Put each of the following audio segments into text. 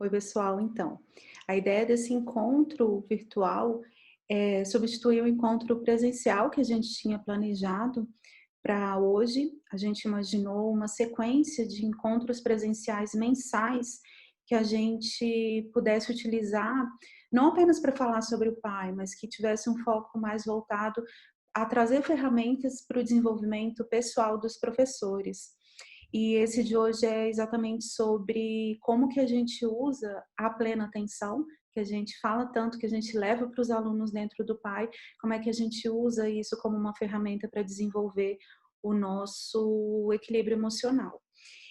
Oi, pessoal. Então, a ideia desse encontro virtual é substituir o encontro presencial que a gente tinha planejado para hoje. A gente imaginou uma sequência de encontros presenciais mensais que a gente pudesse utilizar, não apenas para falar sobre o pai, mas que tivesse um foco mais voltado a trazer ferramentas para o desenvolvimento pessoal dos professores. E esse de hoje é exatamente sobre como que a gente usa a plena atenção, que a gente fala tanto, que a gente leva para os alunos dentro do PAI, como é que a gente usa isso como uma ferramenta para desenvolver o nosso equilíbrio emocional.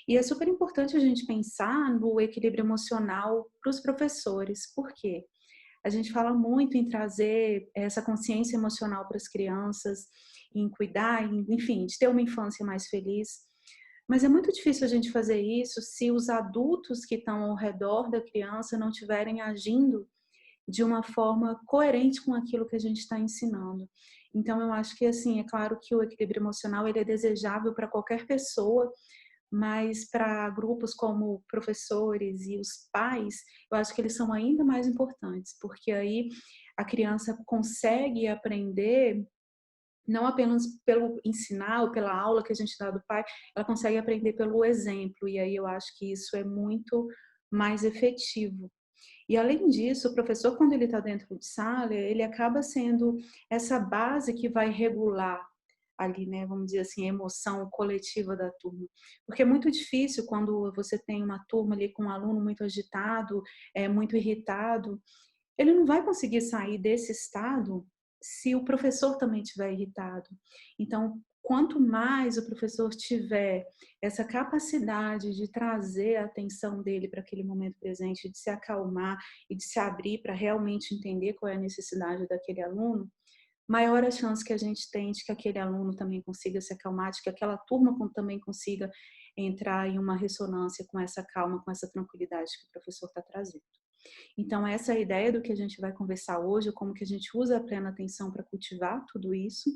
E é super importante a gente pensar no equilíbrio emocional para os professores. Por quê? A gente fala muito em trazer essa consciência emocional para as crianças, em cuidar, enfim, de ter uma infância mais feliz. Mas é muito difícil a gente fazer isso se os adultos que estão ao redor da criança não estiverem agindo de uma forma coerente com aquilo que a gente está ensinando. Então, eu acho que, assim, é claro que o equilíbrio emocional ele é desejável para qualquer pessoa, mas para grupos como professores e os pais, eu acho que eles são ainda mais importantes, porque aí a criança consegue aprender não apenas pelo ensinar ou pela aula que a gente dá do pai, ela consegue aprender pelo exemplo, e aí eu acho que isso é muito mais efetivo. E além disso, o professor, quando ele está dentro de sala, ele acaba sendo essa base que vai regular ali, né, vamos dizer assim, a emoção coletiva da turma. Porque é muito difícil quando você tem uma turma ali com um aluno muito agitado, muito irritado, ele não vai conseguir sair desse estado se o professor também estiver irritado. Então, quanto mais o professor tiver essa capacidade de trazer a atenção dele para aquele momento presente, de se acalmar e de se abrir para realmente entender qual é a necessidade daquele aluno, maior a chance que a gente tem de que aquele aluno também consiga se acalmar, de que aquela turma também consiga entrar em uma ressonância com essa calma, com essa tranquilidade que o professor está trazendo. Então, essa é a ideia do que a gente vai conversar hoje, como que a gente usa a plena atenção para cultivar tudo isso.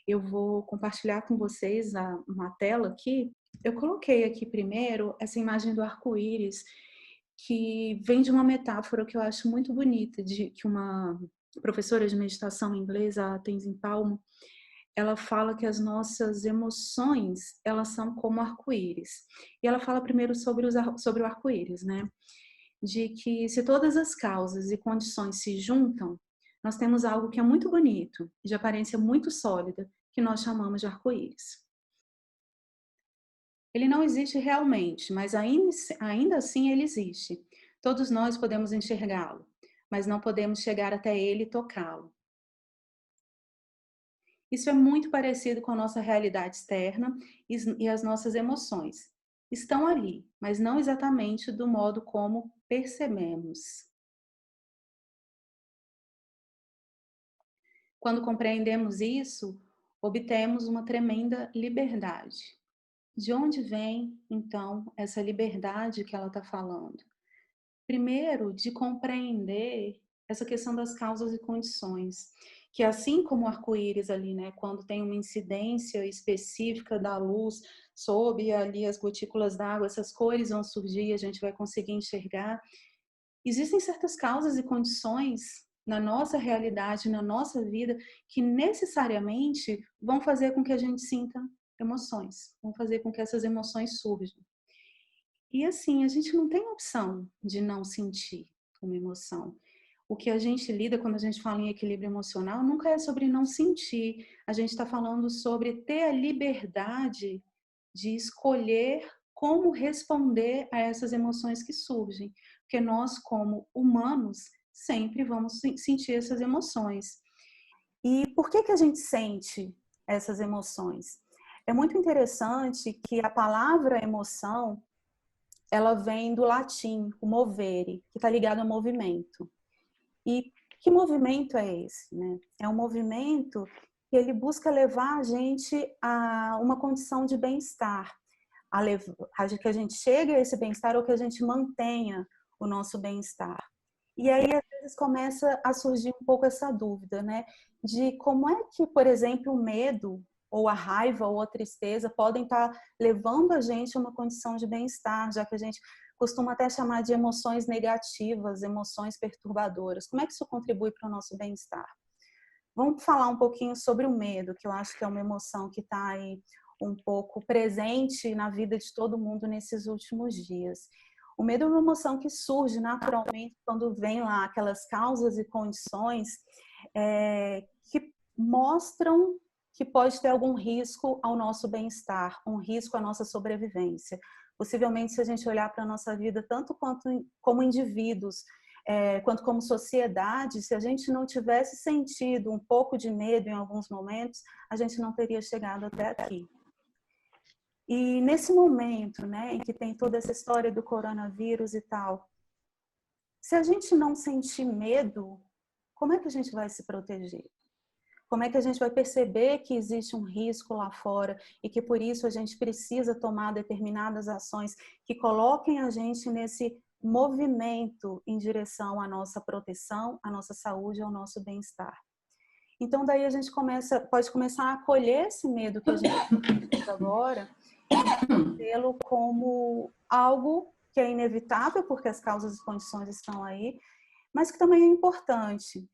Eu vou compartilhar com vocês uma tela aqui. Eu coloquei aqui primeiro essa imagem do arco-íris, que vem de uma metáfora que eu acho muito bonita, de que uma professora de meditação inglesa, a Tenzin Palmo, ela fala que as nossas emoções, elas são como arco-íris. E ela fala primeiro sobre o arco-íris, né? De que se todas as causas e condições se juntam, nós temos algo que é muito bonito, de aparência muito sólida, que nós chamamos de arco-íris. Ele não existe realmente, mas ainda assim ele existe. Todos nós podemos enxergá-lo, mas não podemos chegar até ele e tocá-lo. Isso é muito parecido com a nossa realidade externa e as nossas emoções. Estão ali, mas não exatamente do modo como percebemos. Quando compreendemos isso, obtemos uma tremenda liberdade. De onde vem, então, essa liberdade que ela está falando? Primeiro, de compreender essa questão das causas e condições, que assim como o arco-íris ali, né, quando tem uma incidência específica da luz sobre ali as gotículas d'água, essas cores vão surgir, a gente vai conseguir enxergar. Existem certas causas e condições na nossa realidade, na nossa vida, que necessariamente vão fazer com que a gente sinta emoções, vão fazer com que essas emoções surjam. E assim, a gente não tem opção de não sentir uma emoção. O que a gente lida quando a gente fala em equilíbrio emocional nunca é sobre não sentir. A gente está falando sobre ter a liberdade de escolher como responder a essas emoções que surgem. Porque nós, como humanos, sempre vamos sentir essas emoções. E por que a gente sente essas emoções? É muito interessante que a palavra emoção ela vem do latim, o movere, que está ligado ao movimento. E que movimento é esse? Né? É um movimento que ele busca levar a gente a uma condição de bem-estar, a que a gente chegue a esse bem-estar ou que a gente mantenha o nosso bem-estar. E aí, às vezes, começa a surgir um pouco essa dúvida, né? De como é que, por exemplo, o medo ou a raiva ou a tristeza podem estar levando a gente a uma condição de bem-estar, já que a gente costumo até chamar de emoções negativas, emoções perturbadoras. Como é que isso contribui para o nosso bem-estar? Vamos falar um pouquinho sobre o medo, que eu acho que é uma emoção que está aí um pouco presente na vida de todo mundo nesses últimos dias. O medo é uma emoção que surge naturalmente quando vem lá aquelas causas e condições que mostram que pode ter algum risco ao nosso bem-estar, um risco à nossa sobrevivência. Possivelmente, se a gente olhar para a nossa vida, tanto quanto como indivíduos, quanto como sociedade, se a gente não tivesse sentido um pouco de medo em alguns momentos, a gente não teria chegado até aqui. E nesse momento, né, em que tem toda essa história do coronavírus e tal, se a gente não sentir medo, como é que a gente vai se proteger? Como é que a gente vai perceber que existe um risco lá fora e que por isso a gente precisa tomar determinadas ações que coloquem a gente nesse movimento em direção à nossa proteção, à nossa saúde, ao nosso bem-estar? Então daí a gente pode começar a acolher esse medo que a gente tem agora e tê-lo como algo que é inevitável porque as causas e condições estão aí, mas que também é importante.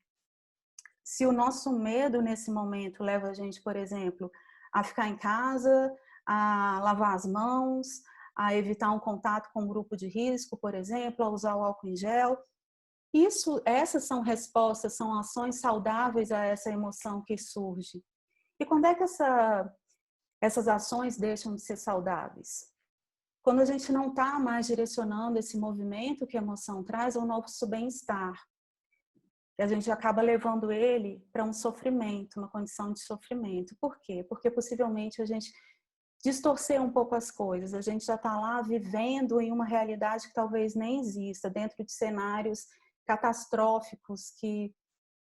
Se o nosso medo nesse momento leva a gente, por exemplo, a ficar em casa, a lavar as mãos, a evitar um contato com um grupo de risco, por exemplo, a usar o álcool em gel, essas são respostas, são ações saudáveis a essa emoção que surge. E quando é que essas ações deixam de ser saudáveis? Quando a gente não está mais direcionando esse movimento que a emoção traz ao nosso bem-estar. E a gente acaba levando ele para um sofrimento, uma condição de sofrimento. Por quê? Porque possivelmente a gente distorceu um pouco as coisas. A gente já está lá vivendo em uma realidade que talvez nem exista, dentro de cenários catastróficos que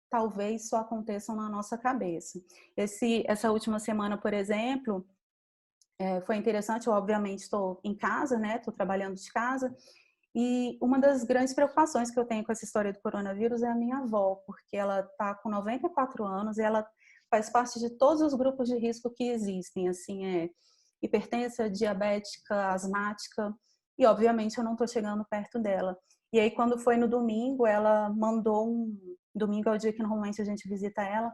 talvez só aconteçam na nossa cabeça. Essa última semana, por exemplo, foi interessante. Eu, obviamente, estou em casa, né? Estou trabalhando de casa. E uma das grandes preocupações que eu tenho com essa história do coronavírus é a minha avó, porque ela está com 94 anos e ela faz parte de todos os grupos de risco que existem, assim, hipertensa, diabética, asmática, e obviamente eu não estou chegando perto dela. E aí quando foi no domingo, ela mandou domingo é o dia que normalmente a gente visita ela,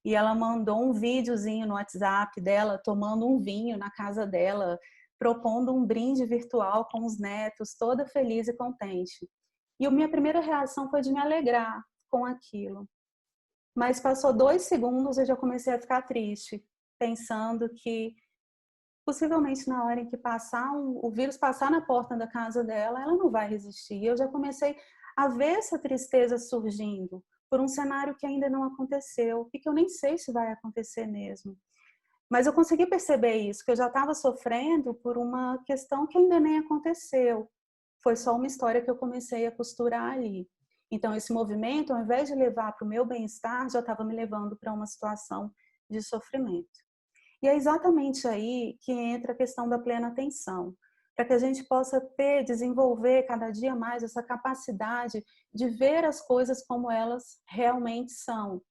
e ela mandou um videozinho no WhatsApp dela tomando um vinho na casa dela, propondo um brinde virtual com os netos, toda feliz e contente. E a minha primeira reação foi de me alegrar com aquilo. Mas passou 2 segundos e eu já comecei a ficar triste, pensando que possivelmente na hora em que o vírus passar na porta da casa dela, ela não vai resistir. E eu já comecei a ver essa tristeza surgindo por um cenário que ainda não aconteceu e que eu nem sei se vai acontecer mesmo. Mas eu consegui perceber isso, que eu já estava sofrendo por uma questão que ainda nem aconteceu. Foi só uma história que eu comecei a costurar ali. Então, esse movimento, ao invés de levar para o meu bem-estar, já estava me levando para uma situação de sofrimento. E é exatamente aí que entra a questão da plena atenção, para que a gente possa desenvolver cada dia mais essa capacidade de ver as coisas como elas realmente são.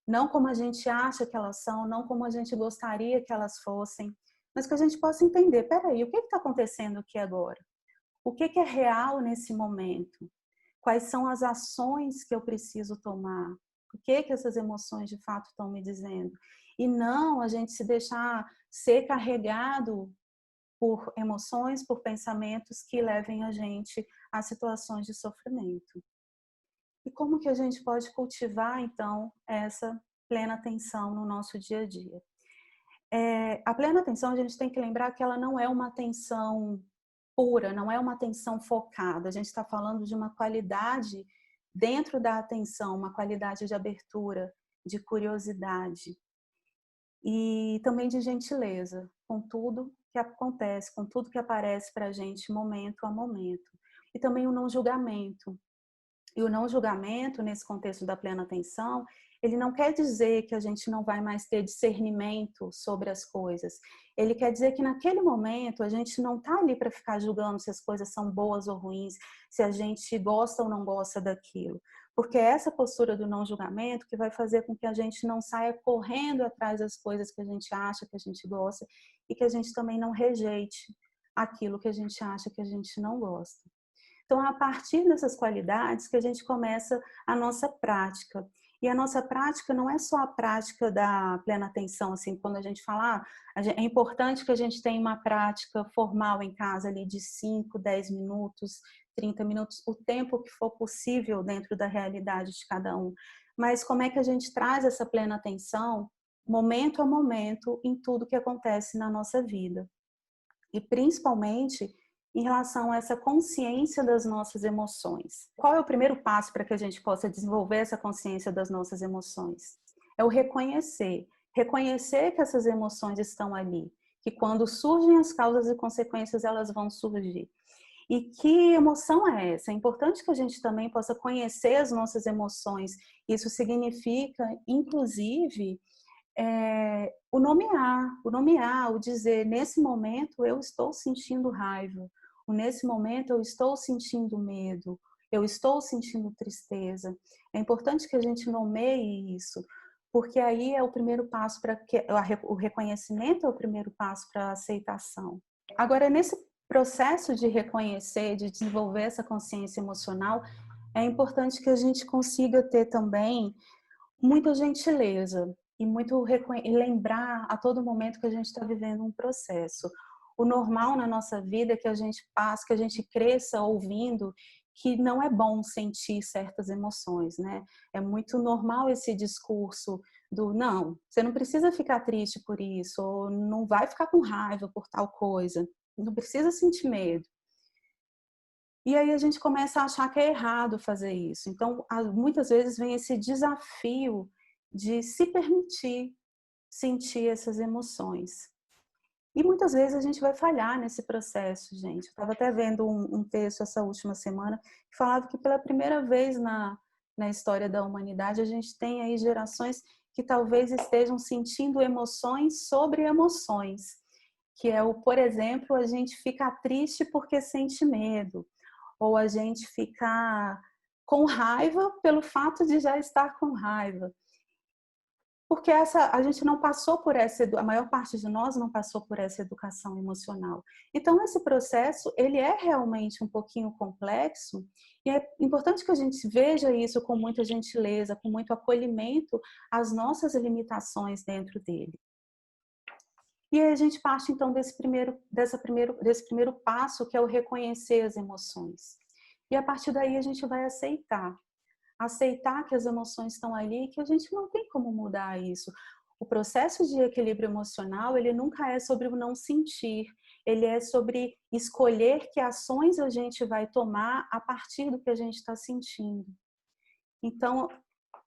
Não como a gente acha que elas são, não como a gente gostaria que elas fossem, mas que a gente possa entender, peraí, o que está acontecendo aqui agora? O que é real nesse momento? Quais são as ações que eu preciso tomar? O que essas emoções de fato estão me dizendo? E não a gente se deixar ser carregado por emoções, por pensamentos que levem a gente a situações de sofrimento. E como que a gente pode cultivar, então, essa plena atenção no nosso dia a dia? A plena atenção, a gente tem que lembrar que ela não é uma atenção pura, não é uma atenção focada. A gente está falando de uma qualidade dentro da atenção, uma qualidade de abertura, de curiosidade e também de gentileza com tudo que acontece, com tudo que aparece para a gente momento a momento. E também o não julgamento. E o não julgamento, nesse contexto da plena atenção, ele não quer dizer que a gente não vai mais ter discernimento sobre as coisas. Ele quer dizer que naquele momento a gente não está ali para ficar julgando se as coisas são boas ou ruins, se a gente gosta ou não gosta daquilo. Porque é essa postura do não julgamento que vai fazer com que a gente não saia correndo atrás das coisas que a gente acha, que a gente gosta, e que a gente também não rejeite aquilo que a gente acha que a gente não gosta. Então, é a partir dessas qualidades que a gente começa a nossa prática. E a nossa prática não é só a prática da plena atenção, assim, quando a gente fala, é importante que a gente tenha uma prática formal em casa ali de 5, 10 minutos, 30 minutos, o tempo que for possível dentro da realidade de cada um. Mas como é que a gente traz essa plena atenção, momento a momento, em tudo que acontece na nossa vida? E principalmente em relação a essa consciência das nossas emoções. Qual é o primeiro passo para que a gente possa desenvolver essa consciência das nossas emoções? É o reconhecer. Reconhecer que essas emoções estão ali, que quando surgem as causas e consequências, elas vão surgir. E que emoção é essa? É importante que a gente também possa conhecer as nossas emoções. Isso significa, inclusive, o nomear, o dizer, nesse momento eu estou sentindo raiva, ou nesse momento eu estou sentindo medo, eu estou sentindo tristeza. É importante que a gente nomeie isso, porque aí é o primeiro passo para que o reconhecimento é o primeiro passo para a aceitação. Agora, nesse processo de reconhecer, de desenvolver essa consciência emocional, é importante que a gente consiga ter também muita gentileza e e lembrar a todo momento que a gente está vivendo um processo. O normal na nossa vida é que a gente passe, que a gente cresça ouvindo que não é bom sentir certas emoções, né? É muito normal esse discurso do não, você não precisa ficar triste por isso, ou não vai ficar com raiva por tal coisa, não precisa sentir medo. E aí a gente começa a achar que é errado fazer isso. Então, muitas vezes vem esse desafio de se permitir sentir essas emoções. E muitas vezes a gente vai falhar nesse processo, gente. Eu estava até vendo um texto essa última semana que falava que pela primeira vez na história da humanidade a gente tem aí gerações que talvez estejam sentindo emoções sobre emoções. Que é o, por exemplo, a gente ficar triste porque sente medo, ou a gente ficar com raiva pelo fato de já estar com raiva. Porque a gente não passou por a maior parte de nós não passou por essa educação emocional. Então, esse processo, ele é realmente um pouquinho complexo e é importante que a gente veja isso com muita gentileza, com muito acolhimento às nossas limitações dentro dele. E aí a gente parte, então, desse primeiro passo, que é o reconhecer as emoções. E a partir daí a gente vai aceitar. Aceitar que as emoções estão ali e que a gente não tem como mudar isso. O processo de equilíbrio emocional, ele nunca é sobre o não sentir. Ele é sobre escolher que ações a gente vai tomar a partir do que a gente está sentindo. Então,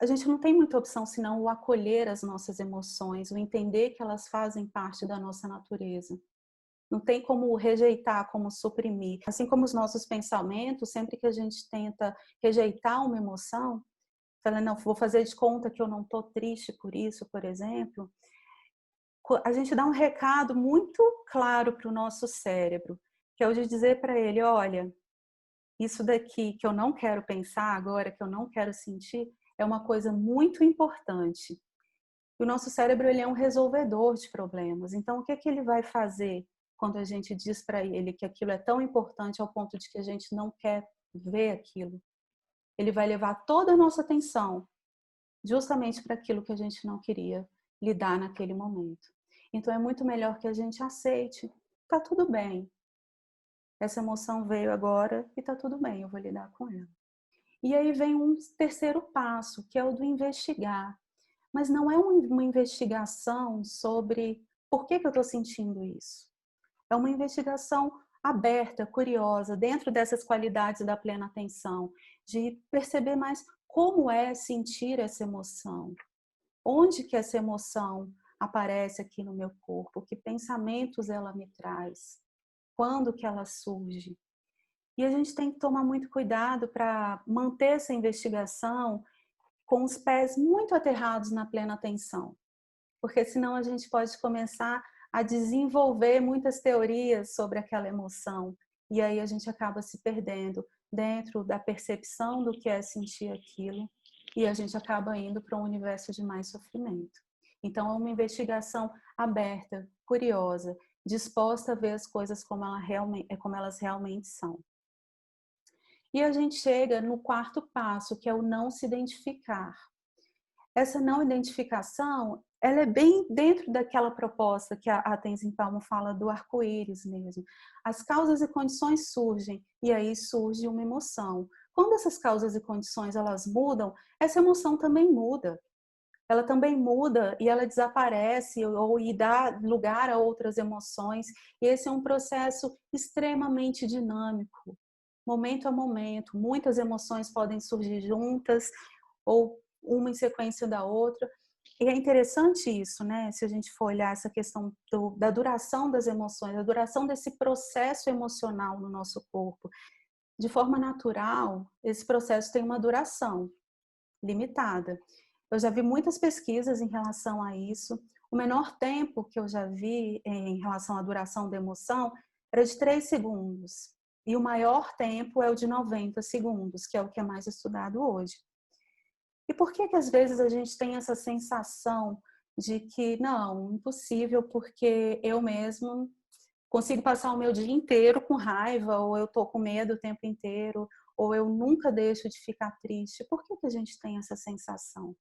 a gente não tem muita opção senão o acolher as nossas emoções, o entender que elas fazem parte da nossa natureza. Não tem como rejeitar, como suprimir. Assim como os nossos pensamentos, sempre que a gente tenta rejeitar uma emoção, falando, não, vou fazer de conta que eu não estou triste por isso, por exemplo, a gente dá um recado muito claro para o nosso cérebro, que é o de dizer para ele, olha, isso daqui que eu não quero pensar agora, que eu não quero sentir, é uma coisa muito importante. E o nosso cérebro, ele é um resolvedor de problemas. Então, o que que ele vai fazer quando a gente diz para ele que aquilo é tão importante ao ponto de que a gente não quer ver aquilo? Ele vai levar toda a nossa atenção justamente para aquilo que a gente não queria lidar naquele momento. Então, é muito melhor que a gente aceite. Tá tudo bem. Essa emoção veio agora e tá tudo bem, eu vou lidar com ela. E aí vem um terceiro passo, que é o do investigar. Mas não é uma investigação sobre por que eu estou sentindo isso. É uma investigação aberta, curiosa, dentro dessas qualidades da plena atenção, de perceber mais como é sentir essa emoção. Onde que essa emoção aparece aqui no meu corpo? Que pensamentos ela me traz? Quando que ela surge? E a gente tem que tomar muito cuidado para manter essa investigação com os pés muito aterrados na plena atenção, porque senão a gente pode começar a desenvolver muitas teorias sobre aquela emoção e aí a gente acaba se perdendo dentro da percepção do que é sentir aquilo e a gente acaba indo para um universo de mais sofrimento. Então é uma investigação aberta, curiosa, disposta a ver as coisas como elas realmente são. E a gente chega no quarto passo, que é o não se identificar. Essa não identificação, ela é bem dentro daquela proposta que a Tenzin Palmo fala do arco-íris mesmo. As causas e condições surgem, e aí surge uma emoção. Quando essas causas e condições elas mudam, essa emoção também muda. Ela também muda e ela desaparece e dá lugar a outras emoções. E esse é um processo extremamente dinâmico, momento a momento. Muitas emoções podem surgir juntas ou uma em sequência da outra. E é interessante isso, né? Se a gente for olhar essa questão da duração das emoções, da duração desse processo emocional no nosso corpo. De forma natural, esse processo tem uma duração limitada. Eu já vi muitas pesquisas em relação a isso. O menor tempo que eu já vi em relação à duração da emoção era de 3 segundos. E o maior tempo é o de 90 segundos, que é o que é mais estudado hoje. E por que às vezes a gente tem essa sensação de que não, impossível, porque eu mesmo consigo passar o meu dia inteiro com raiva, ou eu tô com medo o tempo inteiro, ou eu nunca deixo de ficar triste. Por que a gente tem essa sensação?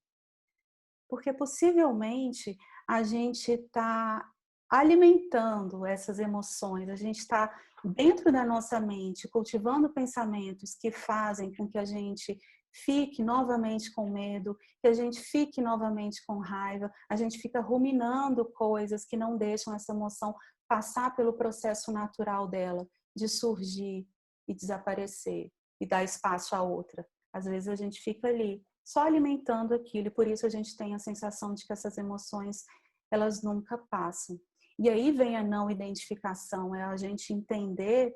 Porque possivelmente a gente está alimentando essas emoções, a gente está dentro da nossa mente, cultivando pensamentos que fazem com que a gente fique novamente com medo, que a gente fique novamente com raiva, a gente fica ruminando coisas que não deixam essa emoção passar pelo processo natural dela, de surgir e desaparecer e dar espaço a outra. Às vezes a gente fica ali só alimentando aquilo, e por isso a gente tem a sensação de que essas emoções, elas nunca passam. E aí vem a não identificação, é a gente entender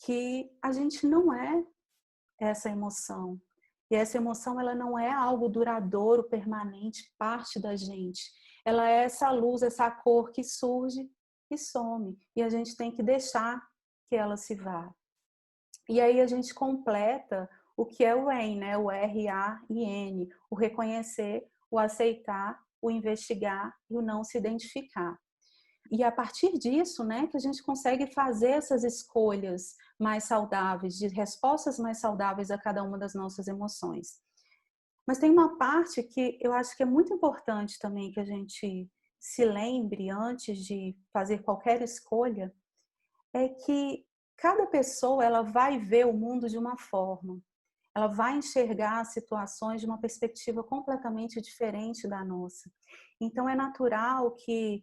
que a gente não é essa emoção. E essa emoção, ela não é algo duradouro, permanente, parte da gente. Ela é essa luz, essa cor que surge e some. E a gente tem que deixar que ela se vá. E aí a gente completa o que é o RAIN, né? O R-A-I-N, o reconhecer, o aceitar, o investigar e o não se identificar. E a partir disso, né, que a gente consegue fazer essas escolhas mais saudáveis, de respostas mais saudáveis a cada uma das nossas emoções. Mas tem uma parte que eu acho que é muito importante também que a gente se lembre antes de fazer qualquer escolha, é que cada pessoa ela vai ver o mundo de uma forma. Ela vai enxergar situações de uma perspectiva completamente diferente da nossa. Então é natural que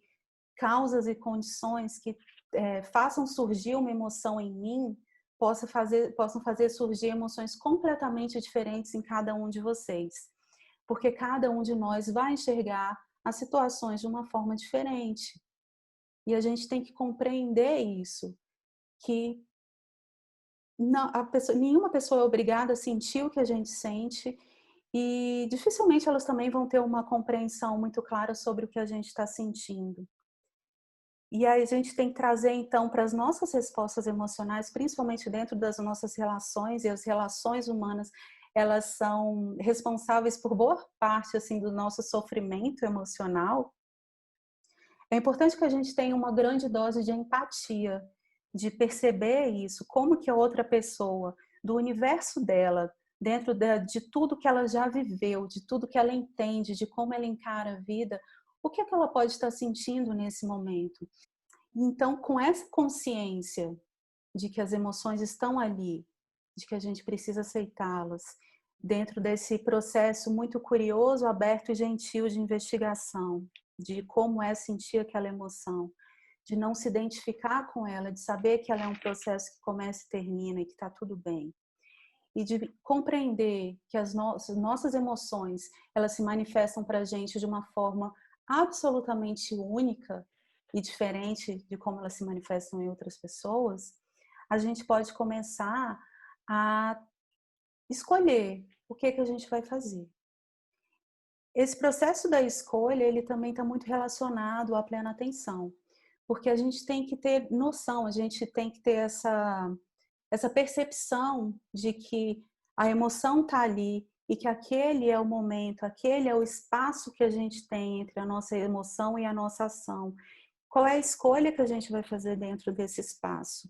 causas e condições que façam surgir uma emoção em mim possam fazer surgir emoções completamente diferentes em cada um de vocês. Porque cada um de nós vai enxergar as situações de uma forma diferente. E a gente tem que compreender isso, que não, nenhuma pessoa é obrigada a sentir o que a gente sente e dificilmente elas também vão ter uma compreensão muito clara sobre o que a gente está sentindo. E aí a gente tem que trazer então para as nossas respostas emocionais, principalmente dentro das nossas relações, e as relações humanas, elas são responsáveis por boa parte assim do nosso sofrimento emocional. É importante que a gente tenha uma grande dose de empatia, de perceber isso, como que a outra pessoa, do universo dela, dentro de tudo que ela já viveu, de tudo que ela entende, de como ela encara a vida, o que é que ela pode estar sentindo nesse momento. Então, com essa consciência de que as emoções estão ali, de que a gente precisa aceitá-las, dentro desse processo muito curioso, aberto e gentil de investigação, de como é sentir aquela emoção, de não se identificar com ela, de saber que ela é um processo que começa e termina e que está tudo bem. E de compreender que as nossas emoções, elas se manifestam para a gente de uma forma absolutamente única e diferente de como elas se manifestam em outras pessoas, a gente pode começar a escolher o que a gente vai fazer. Esse processo da escolha, ele também está muito relacionado à plena atenção, porque a gente tem que ter noção, a gente tem que ter essa percepção de que a emoção está ali e que aquele é o momento, aquele é o espaço que a gente tem entre a nossa emoção e a nossa ação. Qual é a escolha que a gente vai fazer dentro desse espaço?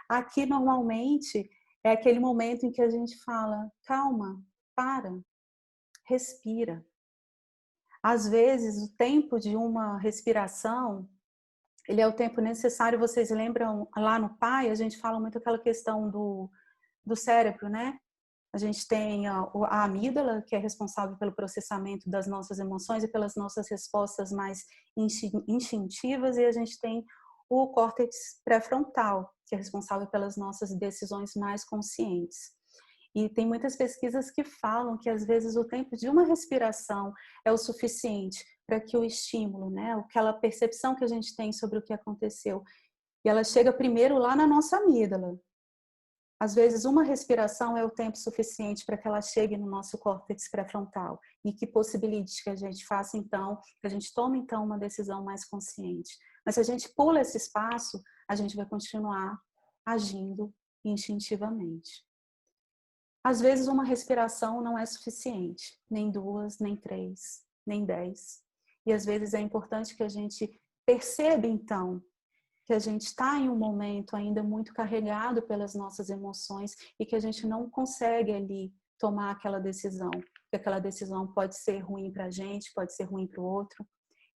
Aqui, normalmente, é aquele momento em que a gente fala, calma, para, respira. Às vezes, o tempo de uma respiração, ele é o tempo necessário. Vocês lembram, lá no Pai, a gente fala muito aquela questão do cérebro, né? A gente tem a amígdala, que é responsável pelo processamento das nossas emoções e pelas nossas respostas mais instintivas, e a gente tem o córtex pré-frontal, que é responsável pelas nossas decisões mais conscientes. E tem muitas pesquisas que falam que às vezes o tempo de uma respiração é o suficiente para que o estímulo, né, aquela percepção que a gente tem sobre o que aconteceu, e ela chega primeiro lá na nossa amígdala. Às vezes, uma respiração é o tempo suficiente para que ela chegue no nosso córtex pré-frontal e que possibilite que a gente faça, então, que a gente tome, então, uma decisão mais consciente. Mas se a gente pula esse espaço, a gente vai continuar agindo instintivamente. Às vezes, uma respiração não é suficiente, nem 2, nem 3, nem 10. E às vezes é importante que a gente perceba, então, que a gente está em um momento ainda muito carregado pelas nossas emoções e que a gente não consegue ali tomar aquela decisão, que aquela decisão pode ser ruim para a gente, pode ser ruim para o outro,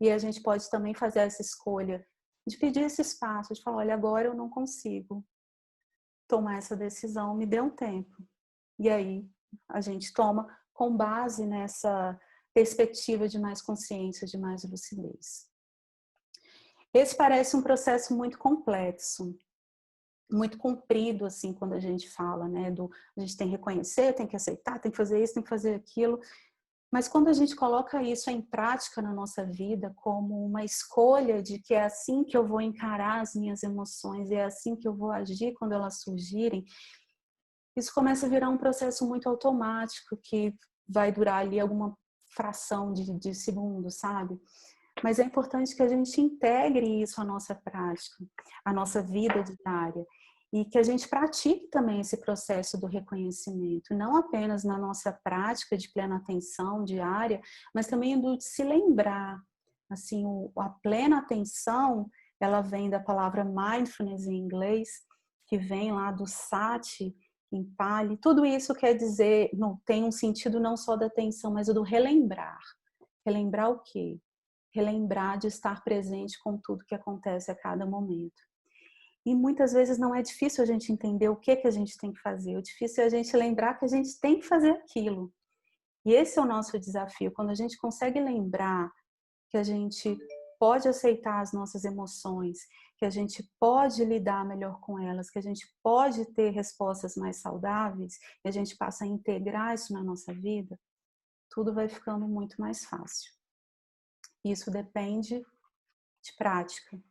e a gente pode também fazer essa escolha de pedir esse espaço, de falar, olha, agora eu não consigo tomar essa decisão, me dê um tempo. E aí a gente toma com base nessa perspectiva de mais consciência, de mais lucidez. Esse parece um processo muito complexo, muito comprido, assim, quando a gente fala, né? A gente tem que reconhecer, tem que aceitar, tem que fazer isso, tem que fazer aquilo. Mas quando a gente coloca isso em prática na nossa vida, como uma escolha de que é assim que eu vou encarar as minhas emoções, é assim que eu vou agir quando elas surgirem, isso começa a virar um processo muito automático, que vai durar ali alguma fração de segundo, sabe? Mas é importante que a gente integre isso à nossa prática, à nossa vida diária, e que a gente pratique também esse processo do reconhecimento, não apenas na nossa prática de plena atenção diária, mas também do de se lembrar. Assim, a plena atenção, ela vem da palavra mindfulness em inglês, que vem lá do sati, em Pali. Tudo isso quer dizer, não, tem um sentido não só da atenção, mas o do relembrar. Relembrar o quê? Relembrar de estar presente com tudo que acontece a cada momento. E muitas vezes não é difícil a gente entender o que a gente tem que fazer, o difícil é a gente lembrar que a gente tem que fazer aquilo. E esse é o nosso desafio, quando a gente consegue lembrar que a gente pode aceitar as nossas emoções, que a gente pode lidar melhor com elas, que a gente pode ter respostas mais saudáveis, e a gente passa a integrar isso na nossa vida, tudo vai ficando muito mais fácil. Isso depende de prática,